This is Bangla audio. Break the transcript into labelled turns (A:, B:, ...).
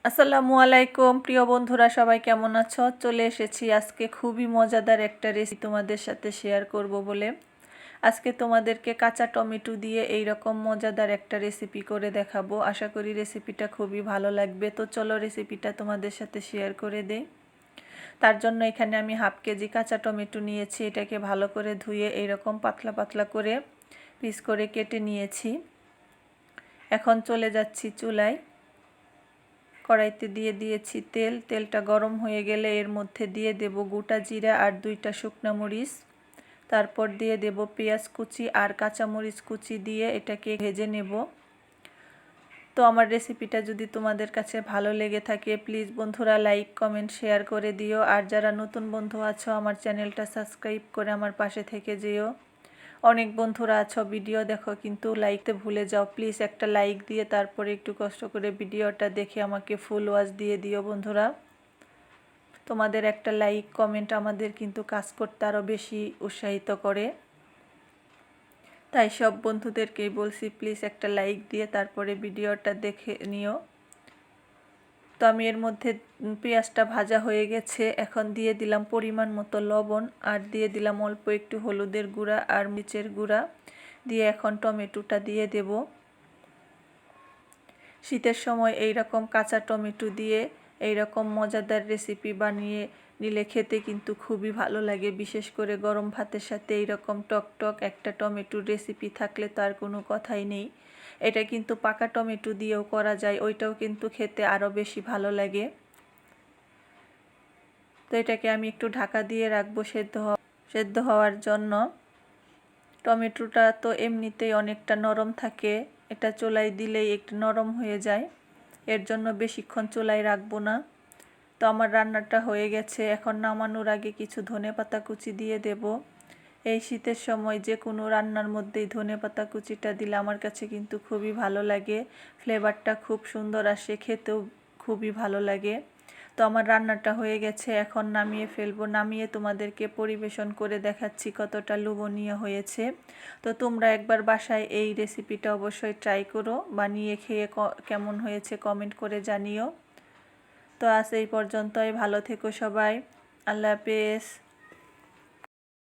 A: আসসালামু আলাইকুম প্রিয় বন্ধুরা, সবাই কেমন আছো? চলে এসেছি আজকে খুবই মজাদার একটা রেসিপি তোমাদের সাথে শেয়ার করব বলে। আজকে তোমাদেরকে কাঁচা টমেটো দিয়ে এই রকম মজাদার একটা রেসিপি করে দেখাবো। আশা করি রেসিপিটা খুবই ভালো লাগবে। তো চলো রেসিপিটা তোমাদের সাথে শেয়ার করে দেই। তার জন্য এখানে আমি হাফ কেজি কাঁচা টমেটো নিয়েছি। এটাকে ভালো করে ধুয়ে এইরকম পাতলা পাতলা করে পিস করে কেটে নিয়েছি। এখন চলে যাচ্ছি চুলায়। কড়াইতে দিয়ে দিয়েছি তেল। তেলটা গরম হয়ে গেলে এর মধ্যে দিয়ে দেব গোটা জিরা আর 2টা শুকনো মরিচ। তারপর দিয়ে দেব পেঁয়াজ কুচি আর কাঁচামরিচ কুচি দিয়ে এটাকে ভেজে নেব। তো আমার রেসিপিটা যদি তোমাদের কাছে ভালো লেগে থাকে প্লিজ বন্ধুরা লাইক কমেন্ট শেয়ার করে দিও। আর যারা নতুন বন্ধু আছো আমার চ্যানেলটা সাবস্ক্রাইব করে আমার পাশে থেকে যেও। অনেক বন্ধুরা আছো ভিডিও দেখো কিন্তু লাইকতে ভুলে যাও। প্লিজ একটা লাইক দিয়ে তারপরে একটু কষ্ট করে ভিডিওটা দেখে আমাকে ফুল ওয়াচ দিয়ে দিও বন্ধুরা। তোমাদের একটা লাইক কমেন্ট আমাদের কিন্তু কাজ করতে আরও বেশি উৎসাহিত করে। তাই সব বন্ধুদেরকেই বলছি প্লিজ একটা লাইক দিয়ে তারপরে ভিডিওটা দেখে নিও। তো আমি এর মধ্যে পেঁয়াজটা ভাজা হয়ে গেছে। এখন দিয়ে দিলাম পরিমাণ মতো লবণ আর দিয়ে দিলাম অল্প একটু হলুদের গুঁড়া আর মরিচের গুঁড়া দিয়ে এখন টমেটোটা দিয়ে দেব। শীতের সময় এই রকম কাঁচা টমেটো দিয়ে এই রকম মজাদার রেসিপি বানিয়ে নিলে খেতে কিন্তু খুবই ভালো লাগে। বিশেষ করে গরম ভাতের সাথে এই রকম টক একটা টমেটোর রেসিপি থাকলে তার কোনো কথাই নেই। এটা কিন্তু পাকা টমেটো দিয়েও করা যায়, ওইটাও কিন্তু খেতে আরও বেশি ভালো লাগে। তো এটাকে আমি একটু ঢাকা দিয়ে রাখবো সেদ্ধ হওয়ার জন্য। টমেটোটা তো এমনিতেই অনেকটা নরম থাকে, এটা চুলায় দিলেই একটু নরম হয়ে যায়, এর জন্য বেশিক্ষণ চুলায় রাখবো না। তো আমার রান্নাটা হয়ে গেছে। এখন নামানোর আগে কিছু ধনেপাতা কুচি দিয়ে দেব। এই শীতের সময় যে কোনো রান্নার মধ্যেই ধনেপাতা কুচিটা দিলে আমার কাছে কিন্তু খুবই ভালো লাগে, ফ্লেভারটা খুব সুন্দর আসে, খেতেও খুবই ভালো লাগে। তো আমার রান্নাটা হয়ে গেছে, এখন নামিয়ে ফেলবো। নামিয়ে তোমাদেরকে পরিবেশন করে দেখাচ্ছি কতটা লোভনীয় হয়েছে। তো তোমরা একবার বাসায় এই রেসিপিটা অবশ্যই ট্রাই করো, বানিয়ে খেয়ে কেমন হয়েছে কমেন্ট করে জানিও। তো আজ এই পর্যন্তই, ভালো থেকো সবাই, আল্লাহ হাফেজ।